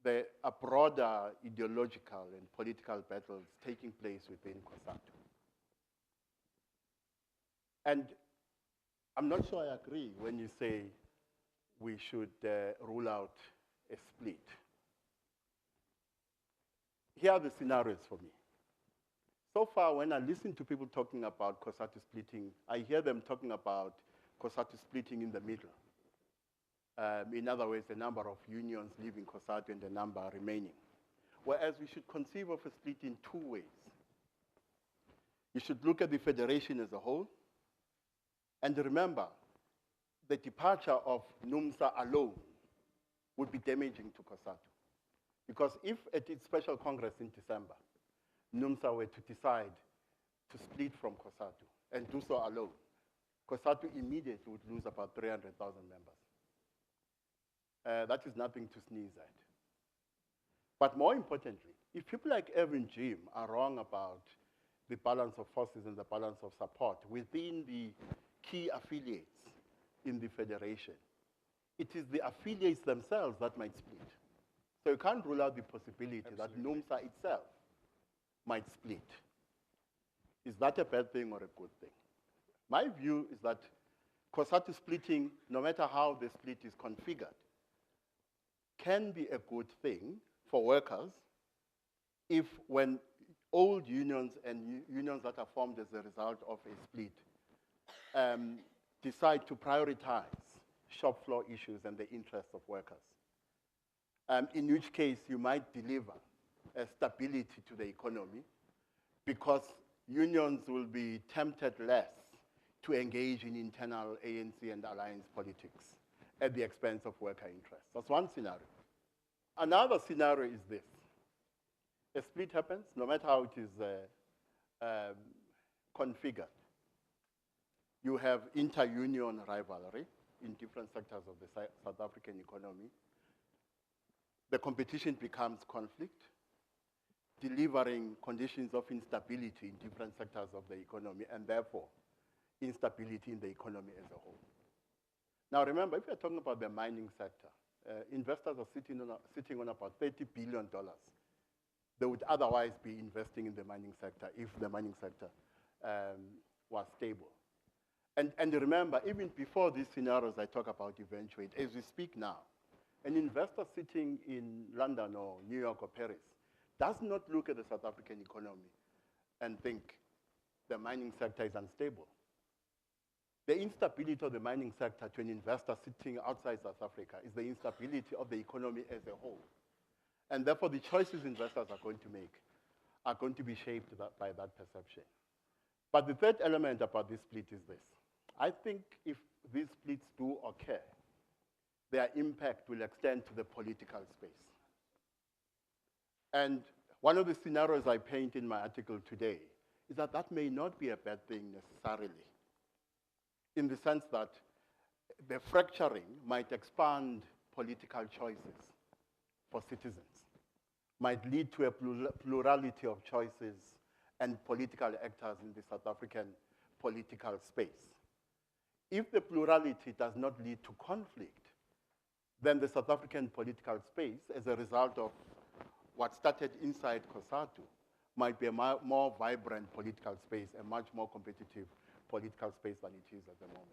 there are broader ideological and political battles taking place within COSATU. And I'm not sure I agree when you say we should rule out a split. Here are the scenarios for me. So far, when I listen to people talking about COSATU splitting, I hear them talking about COSATU splitting in the middle. In other words, the number of unions leaving COSATU and the number remaining. Whereas we should conceive of a split in two ways. You should look at the federation as a whole. And remember, the departure of NUMSA alone would be damaging to COSATU. Because if at its special congress in December, NUMSA were to decide to split from COSATU and do so alone, COSATU immediately would lose about 300,000 members. That is nothing to sneeze at. But more importantly, if people like Erwin Jim are wrong about the balance of forces and the balance of support within the key affiliates in the federation, it is the affiliates themselves that might split. So you can't rule out the possibility that NUMSA itself might split. Is that a bad thing or a good thing? My view is that COSATU splitting, no matter how the split is configured, can be a good thing for workers if when old unions and unions that are formed as a result of a split decide to prioritize shop floor issues and the interests of workers. In which case you might deliver a stability to the economy because unions will be tempted less to engage in internal ANC and alliance politics at the expense of worker interests. That's one scenario. Another scenario is this. A split happens, no matter how it is configured. You have inter-union rivalry in different sectors of the South African economy. The competition becomes conflict, delivering conditions of instability in different sectors of the economy, and therefore instability in the economy as a whole. Now remember, if you're talking about the mining sector, investors are sitting on about $30 billion. They would otherwise be investing in the mining sector if the mining sector was stable. And remember, even before these scenarios I talk about eventuate, as we speak now, an investor sitting in London or New York or Paris does not look at the South African economy and think the mining sector is unstable. The instability of the mining sector to an investor sitting outside South Africa is the instability of the economy as a whole. And therefore, the choices investors are going to make are going to be shaped by that perception. But the third element about this split is this. I think if these splits do occur, their impact will extend to the political space. And one of the scenarios I paint in my article today is that that may not be a bad thing necessarily, in the sense that the fracturing might expand political choices for citizens, might lead to a plurality of choices and political actors in the South African political space. If the plurality does not lead to conflict, then the South African political space, as a result of what started inside COSATU, might be a more vibrant political space, a much more competitive political space than it is at the moment.